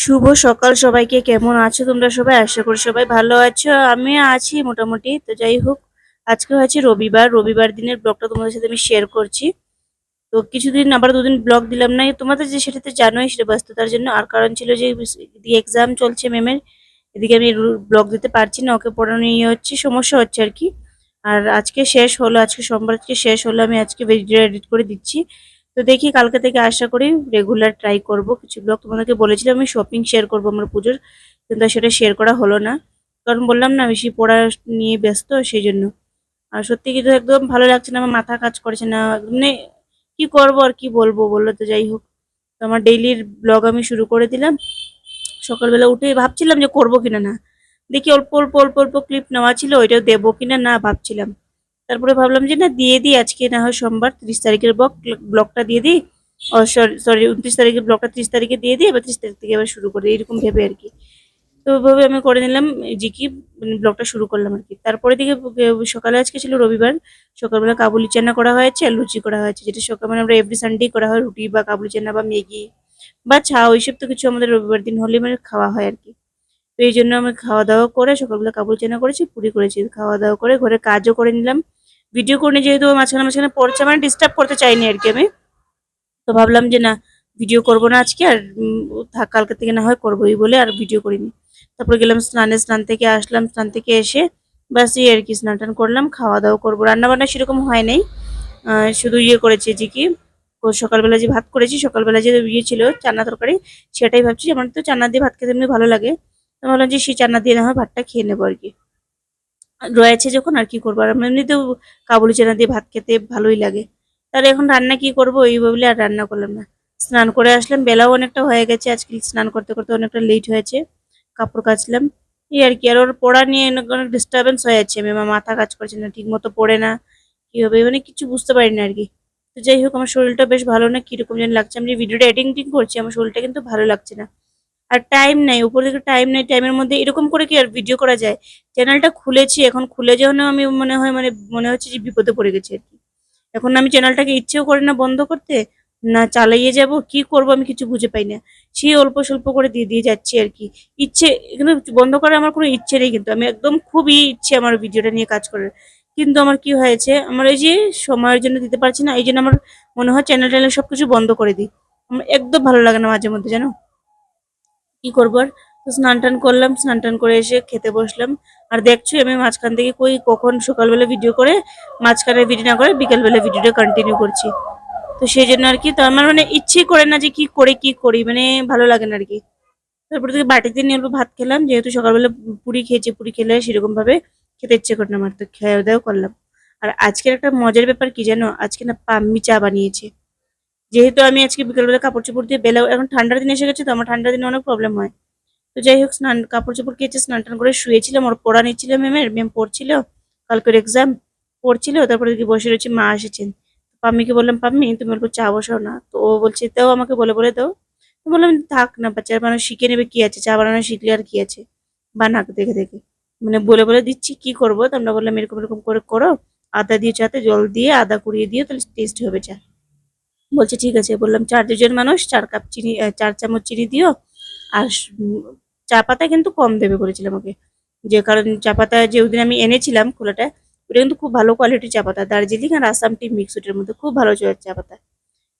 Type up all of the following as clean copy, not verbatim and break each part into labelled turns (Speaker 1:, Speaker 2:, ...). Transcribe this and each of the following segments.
Speaker 1: শুভ সকাল সবাইকে। কেমন আছো তোমরা সবাই? আশা করি সবাই ভালো আছো। আমি আছি মোটামুটি। তো যাই হোক, আজকে হচ্ছে রবিবার। রবিবার দিনের ব্লগটা তোমাদের সাথে আমি শেয়ার করছি। তো কিছুদিন আবার দুদিন ব্লগ দিলাম না, তোমাদের যে সেটাতে জানোই, সেটা ব্যস্ততার জন্য। আর কারণ ছিল যে এদিকে এক্সাম চলছে ম্যামের, এদিকে আমি ব্লগ দিতে পারছি না, ওকে পড়ানো নিয়ে হচ্ছে সমস্যা হচ্ছে আর কি। আর আজকে শেষ হলো, আজকে সোমবার, আজকে শেষ হলো, আমি আজকে ভিডিও এডিট করে দিচ্ছি। তো দেখি কালকে থেকে আশা করি রেগুলার ট্রাই করব কিছু ব্লগ। তোমাদেরকে বলেছিলাম আমি শপিং শেয়ার করবো আমার পুজোর, কিন্তু সেটা শেয়ার করা হলো না, কারণ বললাম না বেশি পড়া নিয়ে ব্যস্ত, সেই জন্য। আর সত্যি কিন্তু একদম ভালো লাগছে না, আমার মাথা কাজ করছে না, মানে কি করবো আর কি বলবো বললো। তো যাই হোক, তো আমার ডেইলির ব্লগ আমি শুরু করে দিলাম। সকালবেলা উঠে ভাবছিলাম যে করবো কিনা না, দেখি অল্প অল্প অল্প অল্প ক্লিপ নেওয়া ছিল, ওইটাও দেবো কিনা না ভাবছিলাম। তারপরে ভাবলাম যে না, দিয়ে দিই, আজকে না হয় সোমবার, 30 তারিখের ব্লগটা দিয়ে দিই। ও সরি সরি, 29 তারিখের ব্লগটা 30 তারিখে দিয়ে দিই, এবার 30 তারিখ থেকে আবার শুরু করে এরকম ভেবে আর কি। তো ওইভাবে আমি করে নিলাম, যে কি ব্লগটা শুরু করলাম আর কি। তারপরে দিকে সকালে আজকে ছিল রবিবার, সকালবেলা কাবুলি চানা করা হয়েছে আর লুচি করা হয়েছে, যেটা সকাল মানে আমরা এভরি সানডেই করা হয়, রুটি বা কাবুলি চানা বা ম্যাগি বা চা, ওইসব তো কিছু আমাদের রবিবার দিন হলে মানে খাওয়া হয় আর কি। তো এই জন্য আমি খাওয়া দাওয়া করে সকালবেলা কাবুলি চানা করেছি, পুরি করেছি, খাওয়া দাওয়া করে ঘরে কাজও করে নিলাম। ভিডিও করে নিয়ে, যেহেতু মাঝখানে মাঝখানে পড়ছে, মানে ডিস্টার্ব করতে চাইনি আর কি আমি। তো ভাবলাম যে না, ভিডিও করব না আজকে, আর থাক, কালকে থেকে না হয় করবোই বলে আর ভিডিও করিনি। তারপরে গেলাম স্নানে, স্নান থেকে আসলাম, স্নান থেকে এসে বাস এই আর কি, স্নান টান করলাম, খাওয়া দাওয়া করবো। রান্না বান্না সেরকম হয় নাই, শুধু ইয়ে করেছি যে কি, সকালবেলা যে ভাত করেছি, সকালবেলা যে ইয়ে ছিল চানা তরকারি, সেটাই ভাবছি। আমার তো চানা দিয়ে ভাত খেতে এমনি ভালো লাগে, তো ভাবলাম যে সেই চানা দিয়ে না হয় ভাতটা খেয়ে নেবো আর কি, রয়েছে যখন আর কি করবো। আর আমার এমনিতেও কাবুলি চানা দিয়ে ভাত খেতে ভালোই লাগে। তাহলে এখন রান্না কি করবো এই ভাবলে আর রান্না করলাম না। স্নান করে আসলাম, বেলাও অনেকটা হয়ে গেছে, আজকে স্নান করতে করতে অনেকটা লেট হয়েছে। কাপড় কাচলাম, এই আর কি। আর ওর পড়া নিয়ে অনেক অনেক ডিস্টারবেন্স হয়ে যাচ্ছে, আমি আমার মাথা কাজ করছে না, ঠিক মতো পড়ে না, কি হবে মানে কিছু বুঝতে পারি না আর কি। তো যাই হোক, আমার শরীরটা বেশ ভালো না, কিরকম যেন লাগছে। আমি যে ভিডিওটা এডিটিং করছি, আমার শরীরটা কিন্তু ভালো লাগছে না। আর টাইম নাই, উপর থেকে টাইম নাই, টাইমের মধ্যে এরকম করে কি আর ভিডিও করা যায়? চ্যানেলটা খুলেছি, এখন খুলে যখন আমি মনে হয় মানে মনে হচ্ছে যে বিপদে পড়ে গেছি আর কি। এখন আমি চ্যানেলটাকে ইচ্ছেও করে না বন্ধ করতে, না চালাইয়ে যাব, কি করব আমি কিছু বুঝে পাই না। সেই অল্প স্বল্প করে দিয়ে দিয়ে যাচ্ছি আর কি। ইচ্ছে এখানে বন্ধ করার আমার কোনো ইচ্ছে নেই, কিন্তু আমি একদম খুবই ইচ্ছে আমার ভিডিওটা নিয়ে কাজ করার। কিন্তু আমার কি হয়েছে, আমার এই যে সময়ের জন্য দিতে পারছি না, এই জন্য আমার মনে হয় চ্যানেল ট্যানেল সবকিছু বন্ধ করে দিই। আমার একদম ভালো লাগে না মাঝে মধ্যে, জানো কি করবো আর। তো স্নান টান করলাম, স্নান টান করে এসে খেতে বসলাম। আর দেখছো আমি মাঝখান থেকে কই কখন সকালবেলা ভিডিও করে, মাঝখানে ভিডিও না করে বিকালবেলা ভিডিওটা কন্টিনিউ করছি। তো সেই জন্য আর কি, তো আমার মানে ইচ্ছেই করে না যে কি করে কি করি, মানে ভালো লাগে না আর কি। তারপরে থেকে বাটিতে নিয়ে অল্প ভাত খেলাম, যেহেতু সকালবেলা পুরি খেয়েছি, পুরি খেলে সেরকম ভাবে খেতে ইচ্ছে করে না আমার, তো খেয়ে দেওয়া করলাম। আর আজকের একটা মজার ব্যাপার কি জানো, আজকে না পাম্মি চা বানিয়েছে। যেহেতু আমি আজকে বিকালবেলা কাপড় চোপড় দিয়ে বেলা, এখন ঠান্ডার দিন এসে গেছে, তো আমার ঠান্ডার দিনে অনেক প্রবলেম হয়। তো যাই হোক, স্নান কাপড় চোপড় কেচে স্নান টান করে শুয়েছিলাম, ওর পড়া নিচ্ছিল, ম্যাম পড়ছিল, কালকের এক্সাম পড়ছিল। তারপরে দিকে বসে রয়েছে, মা এসেছেন। পাম্মিকে বললাম, পাম্মি তুমি অল্প চা বসাও না, তো ও বলছে দাও, আমাকে বলে বলে দাও। তো বললাম থাক না, বাচ্চার মানুষ শিখে নেবে, কি আছে, চা বানানো শিখলে আর কি আছে, বানাক দেখে দেখে, মানে বলে বলে দিচ্ছি, কি করবো। তো আমরা বললাম এরকম এরকম করে করো, আদা দিয়ে চাতে জল দিয়ে আদা কুড়িয়ে দিও, তাহলে টেস্ট হবে চা। বলছে ঠিক আছে। বললাম 4 জন মানুষ, 4 কাপ চিনি, 4 চামচ চিনি দিও। আর চা পাতা কিন্তু কম দেবে বলেছিলাম ওকে, যে কারণ চা পাতা যে ওদিন আমি এনেছিলাম খোলাটা, ওটা কিন্তু খুব ভালো কোয়ালিটির চা পাতা, দার্জিলিং আর আসাম টি মিক্স, ওটার মধ্যে খুব ভালো চা পাতা।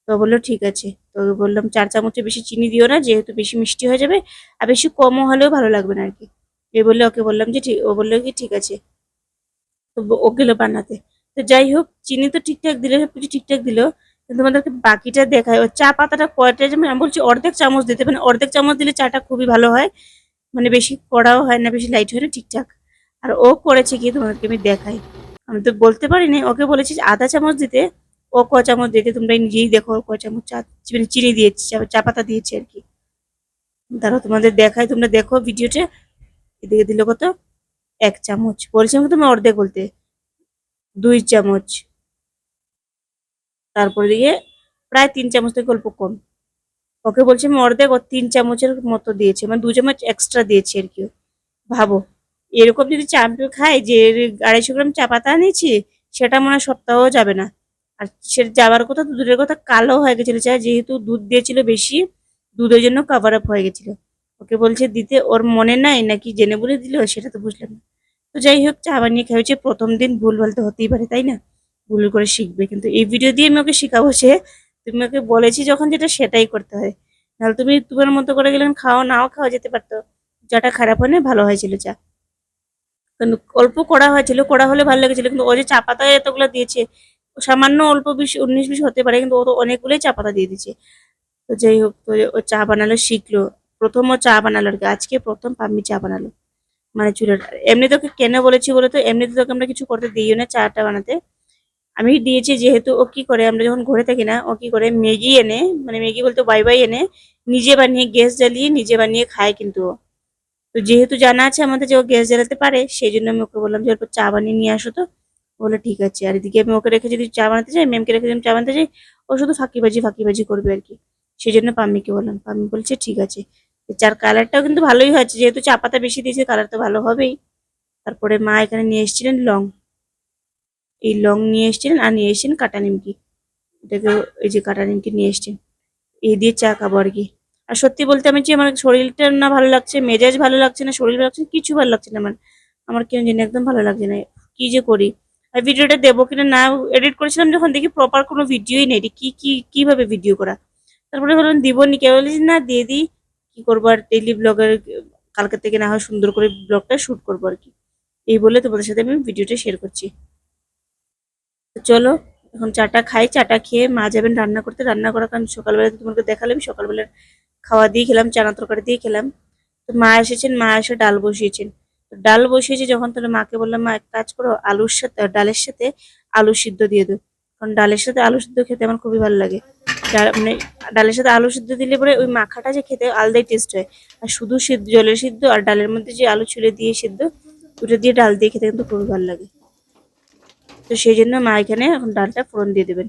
Speaker 1: তো বললো ঠিক আছে। তো বললাম 4 চামচের বেশি চিনি দিও না, যেহেতু বেশি মিষ্টি হয়ে যাবে, আর বেশি কমও হলেও ভালো লাগবে না আর কি। এই বললে ওকে বললাম যে ঠিক, ও বললো কি ঠিক আছে। তো ও গেল বানাতে। তো যাই হোক, চিনি তো ঠিকঠাক দিলে, সবকিছু ঠিকঠাক দিল, কিন্তু তোমাদেরকে বাকিটা দেখায়, ও চা পাতাটা কয়টা, যেমন আমি বলছি অর্ধেক চামচ দিতে, মানে অর্ধেক চামচ দিলে চাটা খুবই ভালো হয়, মানে বেশি কড়াও হয় না, বেশি লাইট হয় না, ঠিকঠাক। আর ও করেছে কি তোমাদেরকে আমি দেখাই। আমি তো বলতে পারিনি, ওকে বলেছি যে আধা চামচ দিতে, ও ক চামচ দিতে তোমরা নিজেই দেখো, ও ক চামচ চা মানে চিনি দিয়েছে, চা পাতা দিয়েছে আর কি। দাঁড়াও তোমাদের দেখাই, তোমরা দেখো ভিডিওটা। এদিকে দিল কত, 1 চামচ, বলছিলাম তুমি অর্ধেক বলতে, 2 চামচ, তারপরে দিয়ে প্রায় 3 চামচ থেকে অল্প কম। ওকে বলছি আমি অর্ধেক, ও 3 চামচের মতো দিয়েছে, মানে 2 চামচ এক্সট্রা দিয়েছে আর কি। ভাবো, এরকম যদি চা আমি খাই, যে 250 গ্রাম চা পাতা আনিয়েছি, সেটা মনে হয় সপ্তাহও যাবে না। আর সেটা যাওয়ার কথা তো দূরের কথা, কালো হয়ে গেছিল চা, যেহেতু দুধ দিয়েছিল বেশি, দুধের জন্য কাভার আপ হয়ে গেছিল। ওকে বলছে দিতে, ওর মনে নাই নাকি জেনে বলে দিল সেটা তো বুঝলাম না। তো যাই হোক, চা বানিয়ে খাওয়াচ্ছে, প্রথম দিন ভুল ভাল তো হতেই পারে, তাই না? ভুল করে শিখবে, কিন্তু এই ভিডিও দিয়ে আমি ওকে শিখাবো সে তুমি ওকে বলেছি যখন যেটা সেটাই করতে হয়। নাহলে তুমি তোমার মতো করে গেলেন, খাও নাও খাওয়া যেতে পারতো। চাটা খারাপ হয় না, ভালো হয়েছিল চা, কিন্তু অল্প কড়া হয়েছিল, কড়া হলে ভালো লেগেছিল, কিন্তু ও যে চা পাতা এতগুলো দিয়েছে, সামান্য অল্প 20-19-20 হতে পারে, কিন্তু ও তো অনেকগুলোই চা পাতা দিয়ে দিচ্ছে। তো যাই হোক, তো ও চা বানালো শিখলো, প্রথম ও চা বানালো আর কি, আজকে প্রথম পাম্মি চা বানালো, মানে চুলার। এমনি তোকে কেন বলেছি বলে, তো এমনিতে তোকে আমরা কিছু করতে দিইও না চাটা বানাতে, আমি দিয়েছি যেহেতু। ও কি করে, আমরা যখন ঘরে থাকি না, ও কি করে ম্যাগি এনে, মানে ম্যাগি বলতে বাই বাই এনে নিজে বানিয়ে গ্যাস জ্বালিয়ে নিজে বানিয়ে খায় কিন্তু ও। তো যেহেতু জানা আছে আমাদের যে ও গ্যাস জ্বালাতে পারে, সেই জন্য আমি ওকে বললাম যে অল্প চা বানিয়ে নিয়ে আসো তো। বলে ঠিক আছে। আর এদিকে আমি ওকে রেখে যদি চা বানাতে যাই, ম্যামকে রেখে যদি আমি চা বানাতে যাই, ও শুধু ফাঁকিবাজি ফাঁকিবাজি করবে আর কি। সেই জন্য পাম্মিকে বললাম, পাম্মি বলছে ঠিক আছে। চার কালারটাও কিন্তু ভালোই হয়েছে, যেহেতু চা পাতা বেশি দিয়েছে কালার তো ভালো হবেই। তারপরে মা এখানে নিয়ে এসেছিলেন লং, এই লং নিয়ে এসেছিলেন, আর নিয়ে এসেছেন কাটা নিমকি। এটাকে, এই যে কাটা নিমকি নিয়ে এসেছেন, এই দিয়ে চা খাবো আর কি। আর সত্যি বলতে আমি যে আমার শরীরটা না ভালো লাগছে, মেজাজ ভালো লাগছে না, শরীর ভালো লাগছে না, কিছু ভালো লাগছে না আমার। আমার কেন জানি একদম ভালো লাগছে না, কি যে করি। আর ভিডিওটা দেবো কিনা না, এডিট করেছিলাম যখন দেখি প্রপার কোনো ভিডিওই নেই, কি কি কিভাবে ভিডিও করা। তারপরে ভাবলাম দিব নি, কেউ বলেছি না দিয়ে দিই, কি করবো আর, ডেইলি ব্লগের কালকে থেকে না হয় সুন্দর করে ব্লগটা শুট করবো আর কি। এই বলে তোমাদের সাথে আমি ভিডিওটা শেয়ার করছি। তো চলো, এখন চাটা খাই, চাটা খেয়ে মা যাবেন রান্না করতে, রান্না করার কারণ সকালবেলা তো তোমাকে দেখালাম, সকালবেলার খাওয়া দিয়ে খেলাম, চানা তরকারি দিয়ে খেলাম। তো মা এসেছেন, মা এসে ডাল বসিয়েছেন। তো ডাল বসিয়েছে যখন, তাহলে মাকে বললাম মা এক কাজ করো, আলুর সাথে ডালের সাথে আলু সিদ্ধ দিয়ে দাও, কারণ ডালের সাথে আলু সিদ্ধ খেতে আমার খুবই ভালো লাগে। মানে ডালের সাথে আলু সিদ্ধ দিলে পরে ওই মাখাটা যে খেতে আলাদাই টেস্ট হয়। আর শুধু সিদ্ধ, জলের সিদ্ধ আর ডালের মধ্যে যে আলু ছুলে দিয়ে সিদ্ধ, দুটো দিয়ে ডাল দিয়ে খেতে কিন্তু খুবই ভালো লাগে। তো সেই জন্য মা এখানে এখন ডালটা ফোড়ন দিয়ে দেবেন।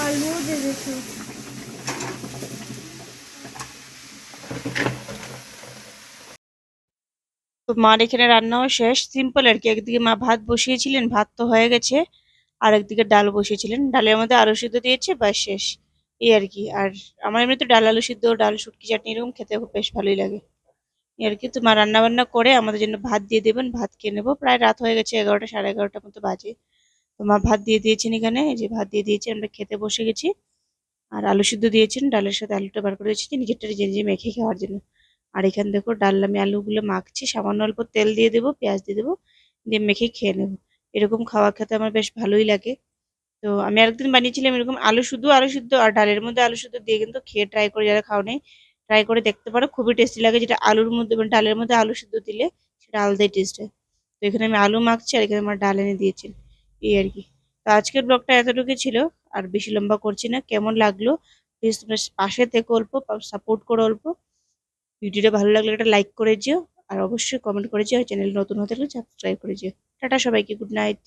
Speaker 2: আলু দিয়ে দিচ্ছি।
Speaker 1: তো মার এখানে রান্নাও শেষ, সিম্পল আর কি। একদিকে মা ভাত বসিয়েছিলেন, ভাত তো হয়ে গেছে, আর একদিকে ডাল বসিয়েছিলেন, ডালের মধ্যে আলু সিদ্ধ দিয়েছে, বা শেষ, এই আর কি। আর আমার এমনি তো ডাল আলু সিদ্ধ, ডাল শুটকি চাটনি এরকম খেতে খুব বেশ ভালোই লাগে, এই আর কি। তো মা রান্না বান্না করে আমাদের জন্য ভাত দিয়ে দেবেন, ভাত খেয়ে নেবো, প্রায় রাত হয়ে গেছে, 11টা 11:30 মতো বাজে। তো মা ভাত দিয়ে দিয়েছেন এখানে, এই যে ভাত দিয়ে দিয়েছে, আমরা খেতে বসে গেছি। আর আলু সিদ্ধ দিয়েছেন, ডালের সাথে আলুটা বার করে দিয়েছি নিজেরটা নিজে নিজে মেখে খাওয়ার জন্য। আর এখানে দেখো ডাল আমি আলুগুলো মাখছি, সামান্য অল্প তেল দিয়ে দেবো, পেঁয়াজ দিয়ে দেবো, দিয়ে মেখে খেয়ে নেবো। এরকম খাওয়া খেতে আমার বেশ ভালোই লাগে। তো আমি আরেকদিন বানিয়েছিলাম এরকম, আলু শুধু আলু সিদ্ধ আর ডালের মধ্যে আলু সিদ্ধ দিয়ে, কিন্তু খেয়ে ট্রাই করে, যারা খাও নাই ট্রাই করে দেখতে পারো, খুবই টেস্টি লাগে। যেটা আলুর মধ্যে মানে ডালের মধ্যে আলু সিদ্ধ দিলে সেটা আলাদাই টেস্ট হয়। তো এখানে আমি আলু মাখছি, আর এখানে আমার ডাল এনে দিয়েছেন, এই আর কি। তো আজকের ব্লগটা এতটুকু ছিল, আর বেশি লম্বা করছি না। কেমন লাগলো প্লিজ তোমরা পাশে থেকে অল্প সাপোর্ট করো অল্প। ভিডিওটা ভালো লাগলে একটা লাইক করে যেও, আর অবশ্যই কমেন্ট করে যেও, চ্যানেল নতুন হতে হলে সাবস্ক্রাইব করে যেও। টাটা সবাইকে, গুড নাইট।